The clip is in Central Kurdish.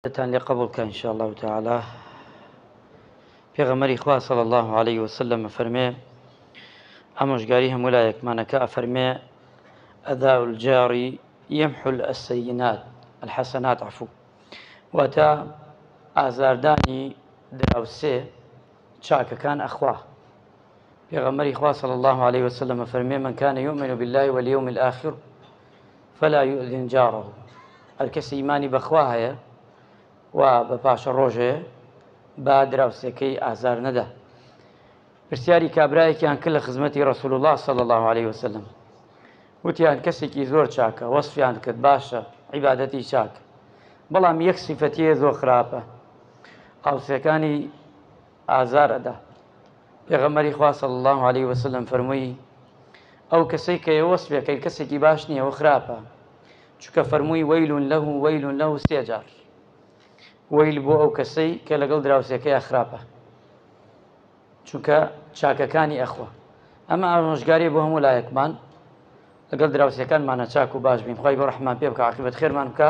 لقبولك إن شاء الله تعالى. پێغەمبەری خوا صلى الله عليه وسلم فرمي ئامۆژگاری هەموو لایەکمانەکە ئەفەرمێ أداء الجار يمحو الحسنات عفو واتە ئازاردانی دراوسێ چاکەکان ئەخوا. پێغەمبەری خوا صلى الله عليه وسلم فرمي من كان يؤمن بالله واليوم الآخر فلا يؤذن جاره. هەرکەس ئیمانی بەخوا هەیە و بە پاشە ڕۆژێ با دراوسەکەی ئازار نەدا. پرسیاری کابرایەکیان کرد لە خزمەتی ڕەسوول الله صلى الله عليه وسلم، وتیان کەسێکی زۆر چاکە، وەسفیان کرد باشە، عیبادەتی چاک، بەڵام یەک سیفەتیە زۆر خراپە، ئاوسەکانی ئازار ئەدا. پێغەمبەری خوا صلى الله عليه وسلم فەرمووی ئەو کەسەی کە وەسفێکەی کەسێکی باش نییە و خراپە، چونکە فەرمووی وەیل له سێ جار وەیل بۆ ئەو کەسەی کە لەگەڵ دراوسەکەی خراپە، چونکە چاکەکانی ئەخوا. ئەمە ئامۆژگاری بۆ هەموو لایەکمان لەگەڵ دراوسەکانمانە چاک و باش بین. خوای گەورە ڕەحمان پێ بکە، عاقبەت خێرمان بکە.